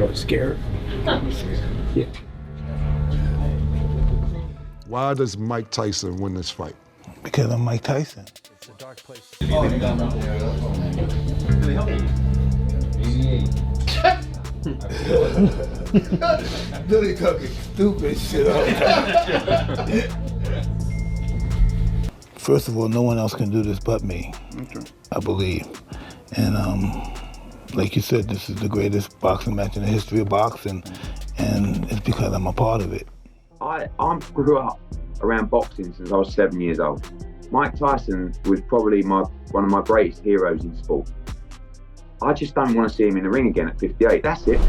was scared. Yeah. Why does Mike Tyson win this fight? Because I'm Mike Tyson. It's a dark place. Billy talking stupid shit all the time. First of all, no one else can do this but me, I believe. And like you said, this is the greatest boxing match in the history of boxing, and it's because I'm a part of it. I grew up around boxing since I was 7 years old. Mike Tyson was probably one of my greatest heroes in sport. I just don't want to see him in the ring again at 58, that's it.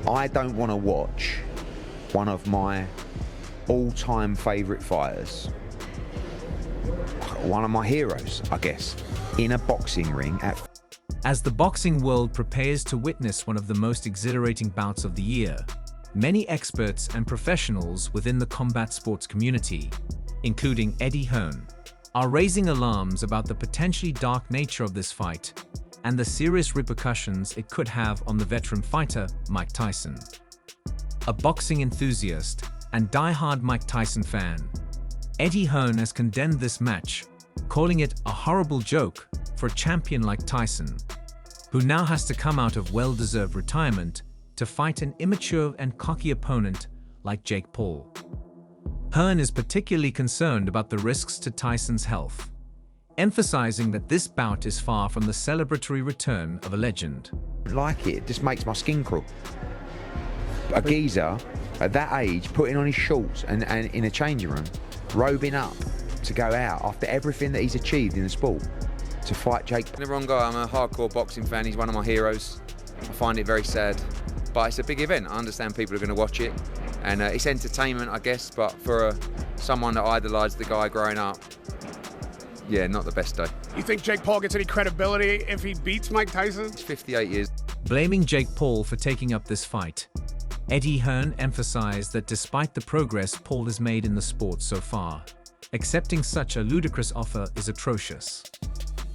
I don't want to watch one of my all-time favourite fighters, one of my heroes, I guess, in a boxing ring at... As the boxing world prepares to witness one of the most exhilarating bouts of the year, many experts and professionals within the combat sports community, including Eddie Hearn, are raising alarms about the potentially dark nature of this fight and the serious repercussions it could have on the veteran fighter Mike Tyson. A boxing enthusiast and die-hard Mike Tyson fan, Eddie Hearn has condemned this match, calling it a horrible joke for a champion like Tyson, who now has to come out of well-deserved retirement to fight an immature and cocky opponent like Jake Paul. Hearn is particularly concerned about the risks to Tyson's health, emphasizing that this bout is far from the celebratory return of a legend. It just makes my skin crawl. A geezer at that age putting on his shorts and in a changing room, robing up to go out after everything that he's achieved in the sport to fight Jake. The wrong guy. I'm a hardcore boxing fan. He's one of my heroes. I find it very sad, but it's a big event. I understand people are going to watch it, and it's entertainment, I guess. But for someone that idolised the guy growing up, yeah, not the best day. You think Jake Paul gets any credibility if he beats Mike Tyson? He's 58 years. Blaming Jake Paul for taking up this fight, Eddie Hearn emphasized that despite the progress Paul has made in the sport so far, accepting such a ludicrous offer is atrocious.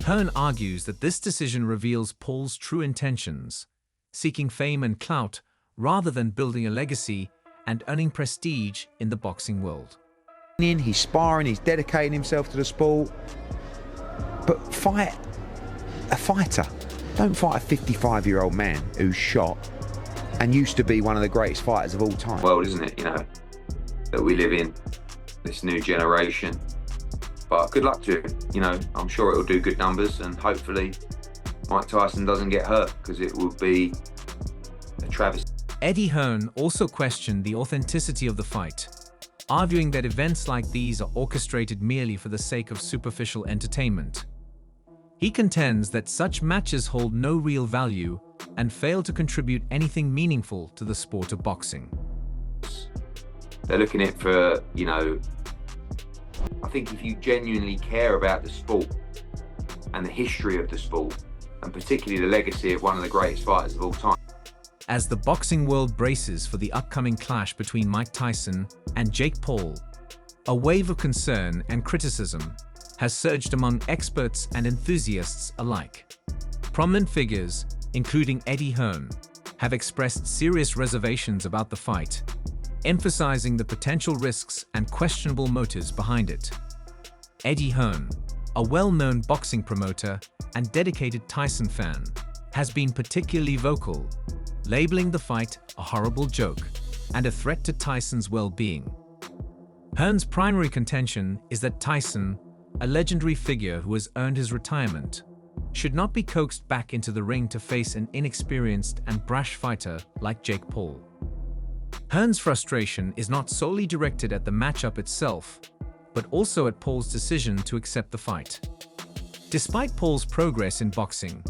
Hearn argues that this decision reveals Paul's true intentions, seeking fame and clout rather than building a legacy and earning prestige in the boxing world. He's sparring, he's dedicating himself to the sport, but fight a fighter. Don't fight a 55-year-old man who's shot and used to be one of the greatest fighters of all time. World, isn't it, that we live in, this new generation. But good luck to him, I'm sure it'll do good numbers, and hopefully Mike Tyson doesn't get hurt, because it would be a travesty. Eddie Hearn also questioned the authenticity of the fight, arguing that events like these are orchestrated merely for the sake of superficial entertainment. He contends that such matches hold no real value and fail to contribute anything meaningful to the sport of boxing. They're looking at it for, I think if you genuinely care about the sport and the history of the sport, and particularly the legacy of one of the greatest fighters of all time. As the boxing world braces for the upcoming clash between Mike Tyson and Jake Paul, a wave of concern and criticism has surged among experts and enthusiasts alike. Prominent figures, including Eddie Hearn, have expressed serious reservations about the fight, emphasizing the potential risks and questionable motives behind it. Eddie Hearn, a well-known boxing promoter and dedicated Tyson fan, has been particularly vocal, labeling the fight a horrible joke and a threat to Tyson's well-being. Hearn's primary contention is that Tyson, a legendary figure who has earned his retirement, should not be coaxed back into the ring to face an inexperienced and brash fighter like Jake Paul. Hearn's frustration is not solely directed at the matchup itself, but also at Paul's decision to accept the fight. Despite Paul's progress in boxing,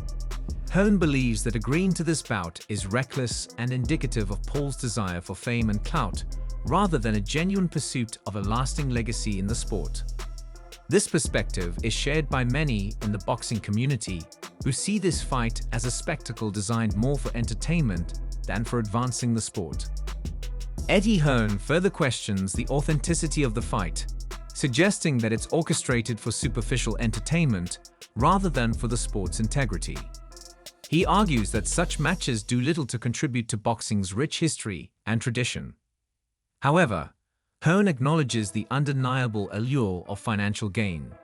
Hearn believes that agreeing to this bout is reckless and indicative of Paul's desire for fame and clout, rather than a genuine pursuit of a lasting legacy in the sport. This perspective is shared by many in the boxing community, who see this fight as a spectacle designed more for entertainment than for advancing the sport. Eddie Hearn further questions the authenticity of the fight, suggesting that it's orchestrated for superficial entertainment rather than for the sport's integrity. He argues that such matches do little to contribute to boxing's rich history and tradition. However, Hearn acknowledges the undeniable allure of financial gain,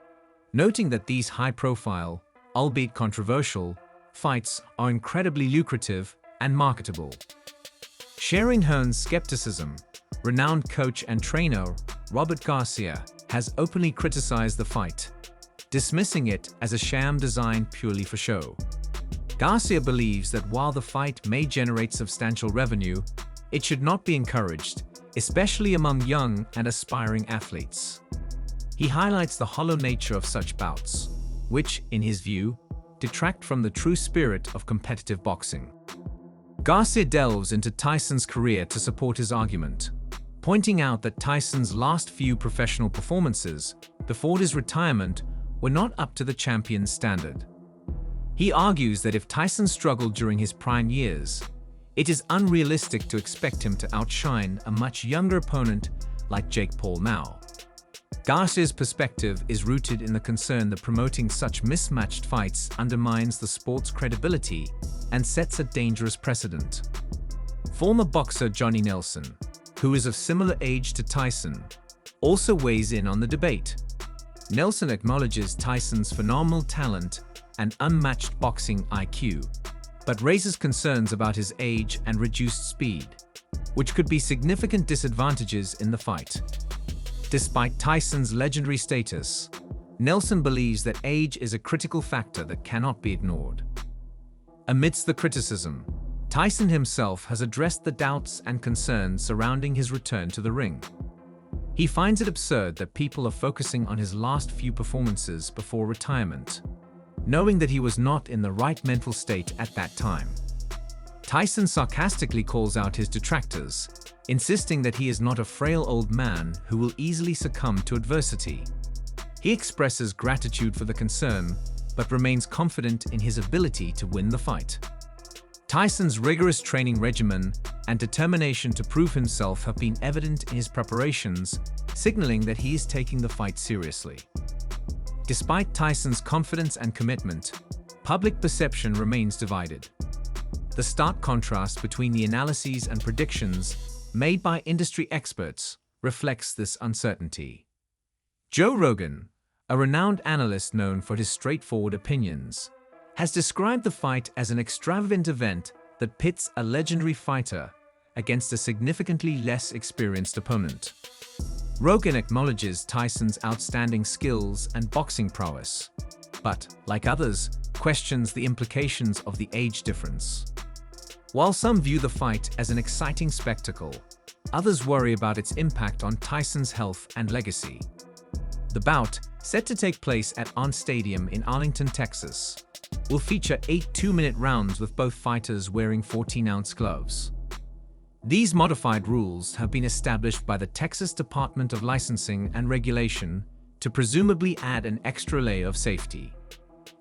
noting that these high-profile, albeit controversial, fights are incredibly lucrative and marketable. Sharing Hearn's skepticism, renowned coach and trainer Robert Garcia has openly criticized the fight, dismissing it as a sham designed purely for show. Garcia believes that while the fight may generate substantial revenue, it should not be encouraged, especially among young and aspiring athletes. He highlights the hollow nature of such bouts, which, in his view, detract from the true spirit of competitive boxing. Garcia delves into Tyson's career to support his argument, pointing out that Tyson's last few professional performances before his retirement were not up to the champion's standard. He argues that if Tyson struggled during his prime years, it is unrealistic to expect him to outshine a much younger opponent like Jake Paul now. Garcia's perspective is rooted in the concern that promoting such mismatched fights undermines the sport's credibility and sets a dangerous precedent. Former boxer Johnny Nelson, who is of similar age to Tyson, also weighs in on the debate. Nelson acknowledges Tyson's phenomenal talent and unmatched boxing IQ, but raises concerns about his age and reduced speed, which could be significant disadvantages in the fight. Despite Tyson's legendary status, Nelson believes that age is a critical factor that cannot be ignored. Amidst the criticism, Tyson himself has addressed the doubts and concerns surrounding his return to the ring. He finds it absurd that people are focusing on his last few performances before retirement, knowing that he was not in the right mental state at that time. Tyson sarcastically calls out his detractors, insisting that he is not a frail old man who will easily succumb to adversity. He expresses gratitude for the concern, but remains confident in his ability to win the fight. Tyson's rigorous training regimen and determination to prove himself have been evident in his preparations, signaling that he is taking the fight seriously. Despite Tyson's confidence and commitment, public perception remains divided. The stark contrast between the analyses and predictions made by industry experts reflects this uncertainty. Joe Rogan, a renowned analyst known for his straightforward opinions, has described the fight as an extravagant event that pits a legendary fighter against a significantly less experienced opponent. Rogan acknowledges Tyson's outstanding skills and boxing prowess, but, like others, questions the implications of the age difference. While some view the fight as an exciting spectacle, others worry about its impact on Tyson's health and legacy. The bout, set to take place at Hearn Stadium in Arlington, Texas, will feature 8 two-minute rounds with both fighters wearing 14-ounce gloves. These modified rules have been established by the Texas Department of Licensing and Regulation to presumably add an extra layer of safety.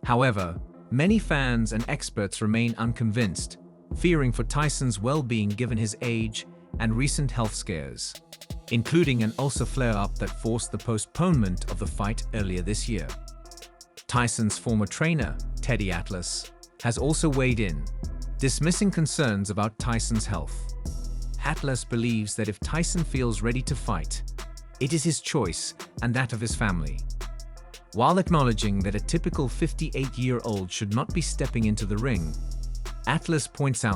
However, many fans and experts remain unconvinced, fearing for Tyson's well-being given his age and recent health scares, including an ulcer flare-up that forced the postponement of the fight earlier this year. Tyson's former trainer, Teddy Atlas, has also weighed in, dismissing concerns about Tyson's health. Atlas believes that if Tyson feels ready to fight, it is his choice and that of his family. While acknowledging that a typical 58-year-old should not be stepping into the ring, Atlas points out